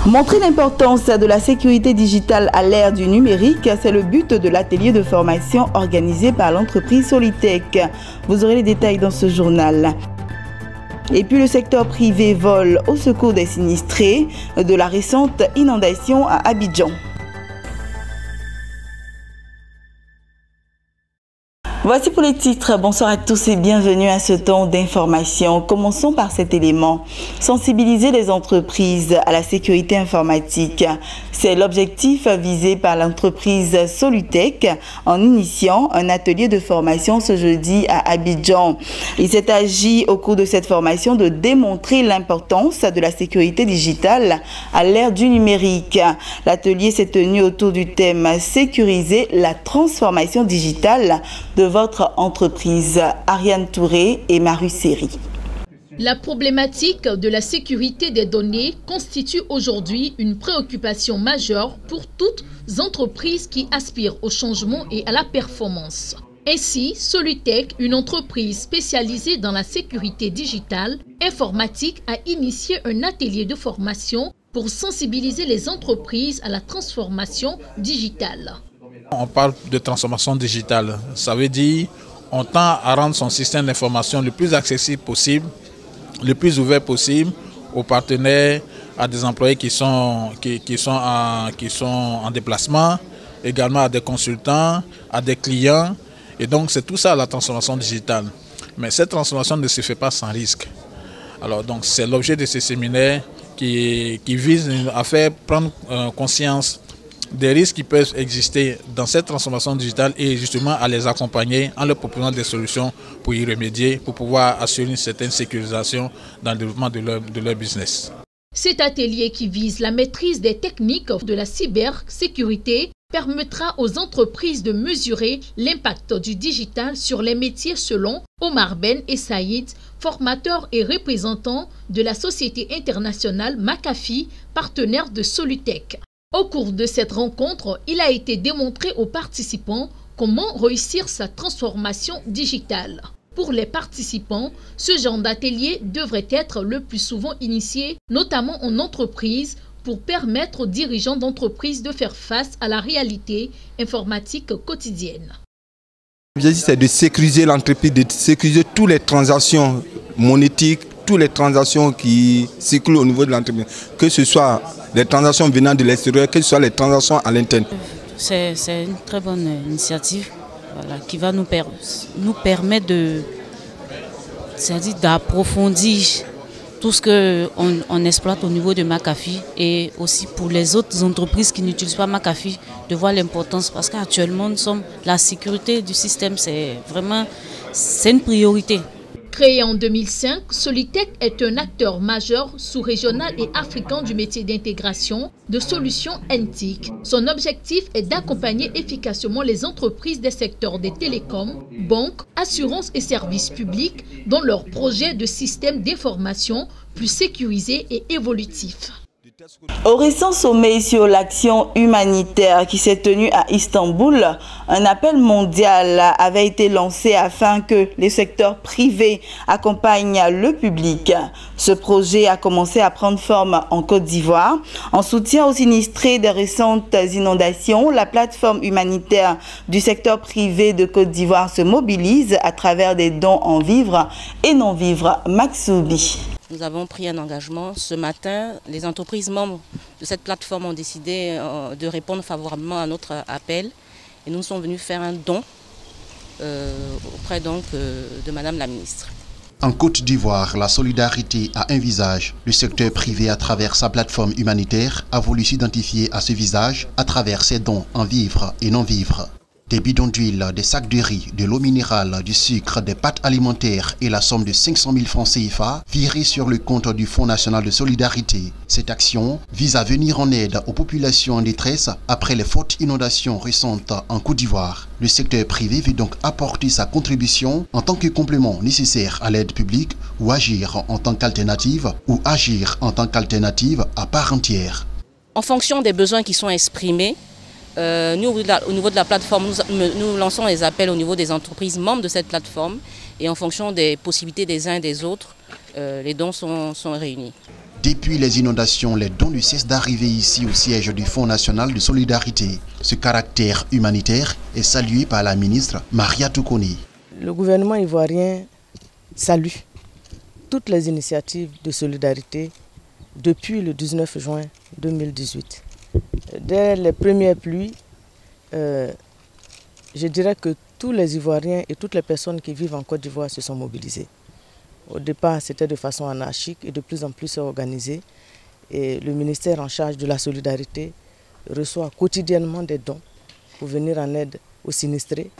Montrer l'importance de la sécurité digitale à l'ère du numérique, c'est le but de l'atelier de formation organisé par l'entreprise Solitech. Vous aurez les détails dans ce journal. Et puis le secteur privé vole au secours des sinistrés de la récente inondation à Abidjan. Voici pour les titres. Bonsoir à tous et bienvenue à ce temps d'information. Commençons par cet élément. Sensibiliser les entreprises à la sécurité informatique. C'est l'objectif visé par l'entreprise Solutech en initiant un atelier de formation ce jeudi à Abidjan. Il s'est agi au cours de cette formation de démontrer l'importance de la sécurité digitale à l'ère du numérique. L'atelier s'est tenu autour du thème « Sécuriser la transformation digitale de votre entreprise ». Ariane Touré et Maru Seri. La problématique de la sécurité des données constitue aujourd'hui une préoccupation majeure pour toutes entreprises qui aspirent au changement et à la performance. Ainsi, Solutech, une entreprise spécialisée dans la sécurité digitale informatique, a initié un atelier de formation pour sensibiliser les entreprises à la transformation digitale. On parle de transformation digitale. Ça veut dire on tend à rendre son système d'information le plus accessible possible, le plus ouvert possible aux partenaires, à des employés qui sont en déplacement, également à des consultants, à des clients. Et donc c'est tout ça la transformation digitale. Mais cette transformation ne se fait pas sans risque. Alors donc c'est l'objet de ces séminaires qui vise à faire prendre conscience des risques qui peuvent exister dans cette transformation digitale et justement à les accompagner en leur proposant des solutions pour y remédier, pour pouvoir assurer une certaine sécurisation dans le développement de leur business. Cet atelier qui vise la maîtrise des techniques de la cybersécurité permettra aux entreprises de mesurer l'impact du digital sur les métiers selon Omar Ben et Saïd, formateurs et représentants de la société internationale McAfee, partenaire de Solutech. Au cours de cette rencontre, il a été démontré aux participants comment réussir sa transformation digitale. Pour les participants, ce genre d'atelier devrait être le plus souvent initié, notamment en entreprise, pour permettre aux dirigeants d'entreprise de faire face à la réalité informatique quotidienne. L'objectif, c'est de sécuriser l'entreprise, de sécuriser toutes les transactions monétiques, toutes les transactions qui circulent au niveau de l'entreprise, que ce soit les transactions venant de l'extérieur, que ce soit les transactions à l'interne. C'est une très bonne initiative, voilà, qui va nous permettre d'approfondir tout ce qu'on exploite au niveau de McAfee et aussi pour les autres entreprises qui n'utilisent pas McAfee, de voir l'importance parce qu'actuellement, la sécurité du système, c'est une priorité. Créé en 2005, Solitech est un acteur majeur sous-régional et africain du métier d'intégration de solutions NTIC. Son objectif est d'accompagner efficacement les entreprises des secteurs des télécoms, banques, assurances et services publics dans leurs projets de systèmes d'information plus sécurisés et évolutifs. Au récent sommet sur l'action humanitaire qui s'est tenu à Istanbul, un appel mondial avait été lancé afin que les secteurs privés accompagnent le public. Ce projet a commencé à prendre forme en Côte d'Ivoire. En soutien aux sinistrés des récentes inondations, la plateforme humanitaire du secteur privé de Côte d'Ivoire se mobilise à travers des dons en vivres et non-vivres. Maxoubi. Nous avons pris un engagement. Ce matin, les entreprises membres de cette plateforme ont décidé de répondre favorablement à notre appel. Et nous sommes venus faire un don auprès de Madame la ministre. En Côte d'Ivoire, la solidarité a un visage. Le secteur privé, à travers sa plateforme humanitaire, a voulu s'identifier à ce visage à travers ses dons en vivres et non-vivres. Des bidons d'huile, des sacs de riz, de l'eau minérale, du sucre, des pâtes alimentaires et la somme de 500 000 francs CFA virés sur le compte du Fonds national de solidarité. Cette action vise à venir en aide aux populations en détresse après les fortes inondations récentes en Côte d'Ivoire. Le secteur privé veut donc apporter sa contribution en tant que complément nécessaire à l'aide publique ou agir en tant qu'alternative à part entière. En fonction des besoins qui sont exprimés, nous, au niveau de la plateforme, nous lançons les appels au niveau des entreprises membres de cette plateforme et en fonction des possibilités des uns et des autres, les dons sont réunis. Depuis les inondations, les dons ne cessent d'arriver ici au siège du Fonds national de solidarité. Ce caractère humanitaire est salué par la ministre Maria Toukoni. Le gouvernement ivoirien salue toutes les initiatives de solidarité depuis le 19 juin 2018. Dès les premières pluies, je dirais que tous les Ivoiriens et toutes les personnes qui vivent en Côte d'Ivoire se sont mobilisés. Au départ, c'était de façon anarchique et de plus en plus organisé. Et le ministère en charge de la solidarité reçoit quotidiennement des dons pour venir en aide aux sinistrés.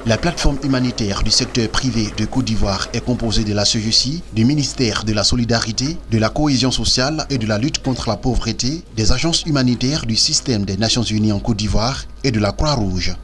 La plateforme humanitaire du secteur privé de Côte d'Ivoire est composée de la SOGECI, du ministère de la Solidarité, de la Cohésion sociale et de la lutte contre la pauvreté, des agences humanitaires du système des Nations Unies en Côte d'Ivoire et de la Croix-Rouge.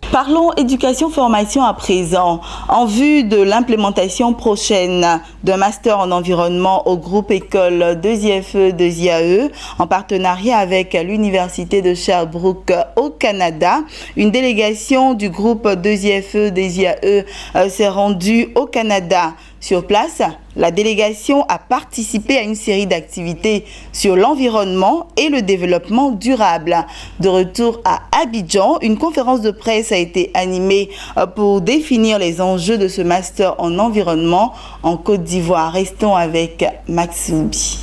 Parlons éducation-formation à présent. En vue de l'implémentation prochaine d'un master en environnement au groupe école 2IFE 2IAE, en partenariat avec l'Université de Sherbrooke au Canada, une délégation du groupe 2IFE 2IAE s'est rendue au Canada. Sur place, la délégation a participé à une série d'activités sur l'environnement et le développement durable. De retour à Abidjan, une conférence de presse a été animée pour définir les enjeux de ce master en environnement en Côte d'Ivoire. Restons avec Max Soubi.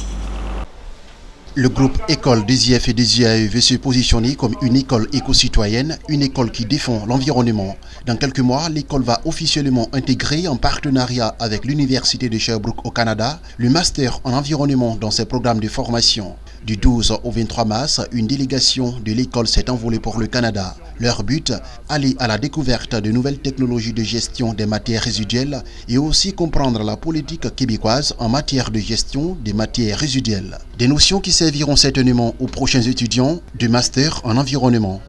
Le groupe École 2IFE et 2IAE veut se positionner comme une école éco-citoyenne, une école qui défend l'environnement. Dans quelques mois, l'école va officiellement intégrer en partenariat avec l'Université de Sherbrooke au Canada le master en environnement dans ses programmes de formation. Du 12 au 23 mars, une délégation de l'école s'est envolée pour le Canada. Leur but, aller à la découverte de nouvelles technologies de gestion des matières résiduelles et aussi comprendre la politique québécoise en matière de gestion des matières résiduelles. Des notions qui serviront certainement aux prochains étudiants de master en environnement.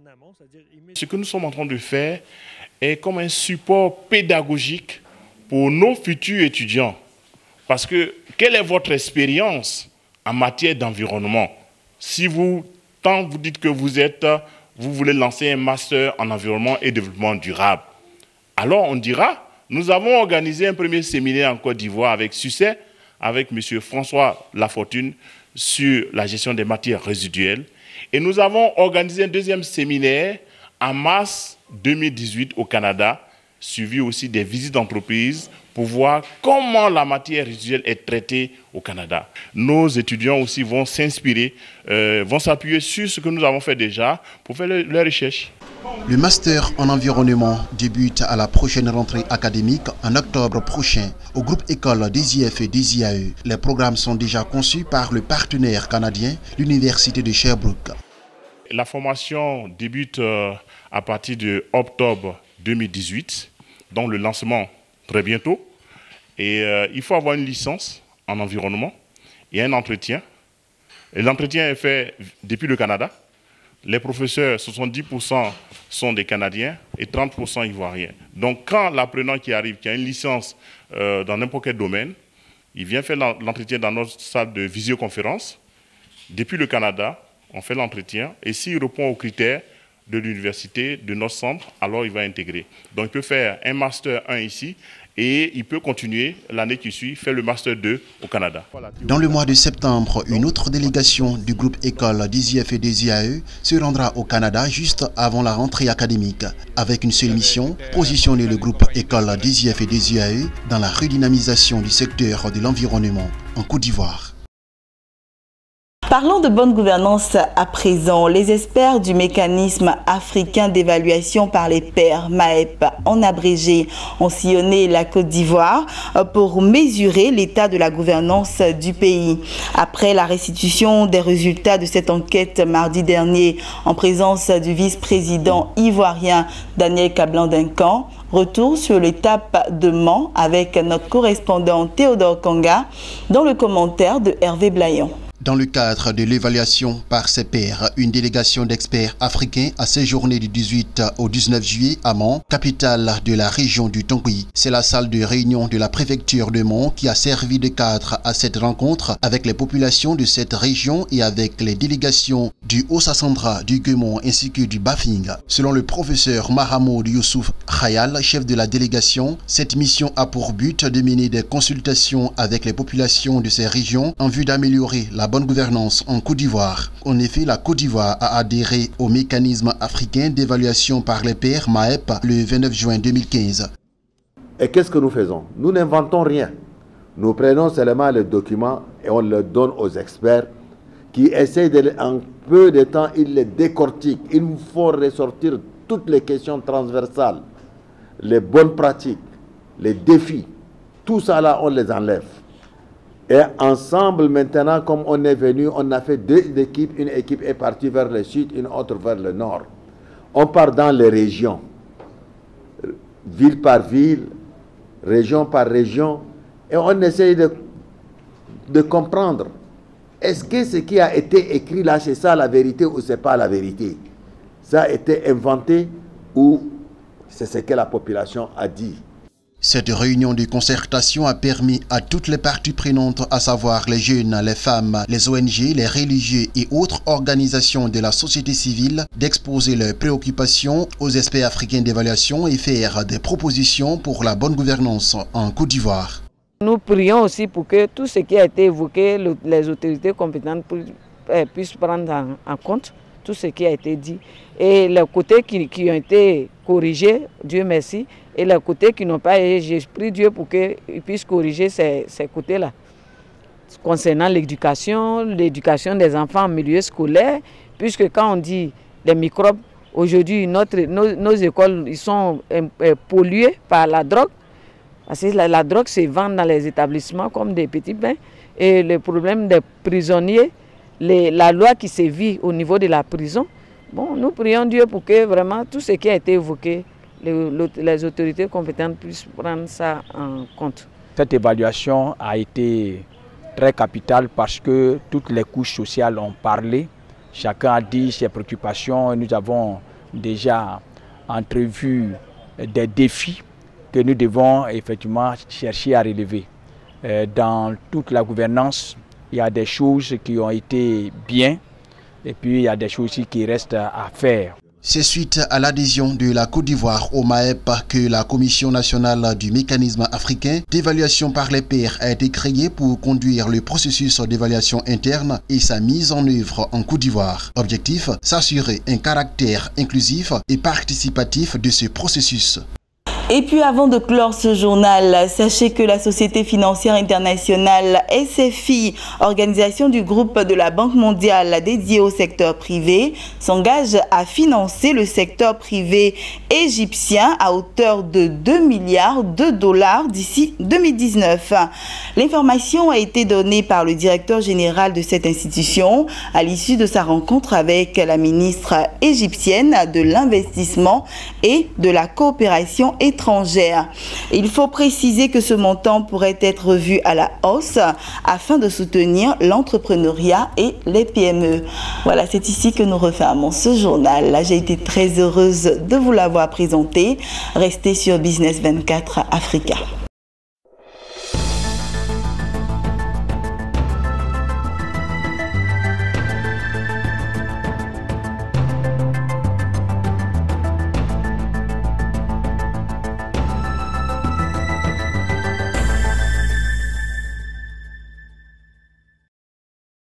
Ce que nous sommes en train de faire est comme un support pédagogique pour nos futurs étudiants. Parce que, quelle est votre expérience en matière d'environnement? Si tant vous dites que vous voulez lancer un master en environnement et développement durable, alors on dira, nous avons organisé un premier séminaire en Côte d'Ivoire avec succès, avec M. François Lafortune sur la gestion des matières résiduelles. Et nous avons organisé un deuxième séminaire en mars 2018 au Canada, suivi aussi des visites d'entreprise pour voir comment la matière résiduelle est traitée au Canada. Nos étudiants aussi vont s'inspirer, vont s'appuyer sur ce que nous avons fait déjà pour faire leurs recherches. Le master en environnement débute à la prochaine rentrée académique en octobre prochain au groupe école 2IFE et 2IAE. Les programmes sont déjà conçus par le partenaire canadien, l'Université de Sherbrooke. La formation débute à partir de octobre 2018, donc le lancement très bientôt. Et il faut avoir une licence en environnement et un entretien. Et l'entretien est fait depuis le Canada. Les professeurs, 70% sont des Canadiens et 30% ivoiriens. Donc quand l'apprenant qui arrive, qui a une licence dans n'importe quel domaine, il vient faire l'entretien dans notre salle de visioconférence. Depuis le Canada, on fait l'entretien et s'il répond aux critères de l'université, de notre centre, alors il va intégrer. Donc il peut faire un Master 1 ici et il peut continuer l'année qui suit, faire le Master 2 au Canada. Dans le mois de septembre, une autre délégation du groupe école 2IFE et 2IAE se rendra au Canada juste avant la rentrée académique, avec une seule mission, positionner le groupe école 2IFE et 2IAE dans la redynamisation du secteur de l'environnement en Côte d'Ivoire. Parlons de bonne gouvernance à présent. Les experts du mécanisme africain d'évaluation par les pairs, MAEP, en abrégé, ont sillonné la Côte d'Ivoire pour mesurer l'état de la gouvernance du pays. Après la restitution des résultats de cette enquête mardi dernier en présence du vice-président ivoirien Daniel Kablan-Duncan, retour sur l'étape de Mans avec notre correspondant Théodore Kanga dans le commentaire de Hervé Blayon. Dans le cadre de l'évaluation par ses pairs, une délégation d'experts africains a séjourné du 18 au 19 juillet à Mans, capitale de la région du Tongui. C'est la salle de réunion de la préfecture de Mans qui a servi de cadre à cette rencontre avec les populations de cette région et avec les délégations du Haut-Sassandra, du Guémon ainsi que du Bafing. Selon le professeur Mahamoud Youssouf Khayal, chef de la délégation, cette mission a pour but de mener des consultations avec les populations de ces régions en vue d'améliorer la bonne gouvernance en Côte d'Ivoire. En effet, la Côte d'Ivoire a adhéré au mécanisme africain d'évaluation par les pairs MAEP le 29 juin 2015. Et qu'est-ce que nous faisons? Nous n'inventons rien. Nous prenons seulement les documents et on les donne aux experts qui essayent en peu de temps, ils les décortiquent. Ils nous font ressortir toutes les questions transversales, les bonnes pratiques, les défis. Tout ça là, on les enlève. Et ensemble, maintenant, comme on est venu, on a fait deux équipes. Une équipe est partie vers le sud, une autre vers le nord. On part dans les régions, ville par ville, région par région, et on essaye de comprendre. Est-ce que ce qui a été écrit là, c'est ça la vérité ou c'est pas la vérité? Ça a été inventé ou c'est ce que la population a dit? Cette réunion de concertation a permis à toutes les parties prenantes, à savoir les jeunes, les femmes, les ONG, les religieux et autres organisations de la société civile, d'exposer leurs préoccupations aux experts africains d'évaluation et faire des propositions pour la bonne gouvernance en Côte d'Ivoire. Nous prions aussi pour que tout ce qui a été évoqué, les autorités compétentes puissent prendre en compte tout ce qui a été dit. Et les côtés qui ont été corrigés, Dieu merci, et les côtés qui n'ont pas, j'ai pris Dieu pour qu'ils puissent corriger ces côtés-là. Concernant l'éducation des enfants en milieu scolaire, puisque quand on dit les microbes, aujourd'hui nos écoles ils sont polluées par la drogue. Parce que la drogue se vend dans les établissements comme des petits bains. Et le problème des prisonniers, la loi qui se vit au niveau de la prison, bon, nous prions Dieu pour que vraiment tout ce qui a été évoqué, les autorités compétentes puissent prendre ça en compte. Cette évaluation a été très capitale parce que toutes les couches sociales ont parlé. Chacun a dit ses préoccupations. Nous avons déjà entrevu des défis que nous devons effectivement chercher à relever. Dans toute la gouvernance, il y a des choses qui ont été bien et puis il y a des choses aussi qui restent à faire. C'est suite à l'adhésion de la Côte d'Ivoire au MAEP que la Commission nationale du mécanisme africain d'évaluation par les pairs a été créée pour conduire le processus d'évaluation interne et sa mise en œuvre en Côte d'Ivoire. Objectif, s'assurer un caractère inclusif et participatif de ce processus. Et puis avant de clore ce journal, sachez que la Société financière internationale SFI, organisation du groupe de la Banque mondiale dédiée au secteur privé, s'engage à financer le secteur privé égyptien à hauteur de 2 milliards de dollars d'ici 2019. L'information a été donnée par le directeur général de cette institution à l'issue de sa rencontre avec la ministre égyptienne de l'investissement et de la coopération étrangère. Il faut préciser que ce montant pourrait être revu à la hausse afin de soutenir l'entrepreneuriat et les PME. Voilà, c'est ici que nous refermons ce journal. Là, j'ai été très heureuse de vous l'avoir présenté. Restez sur Business 24 Africa.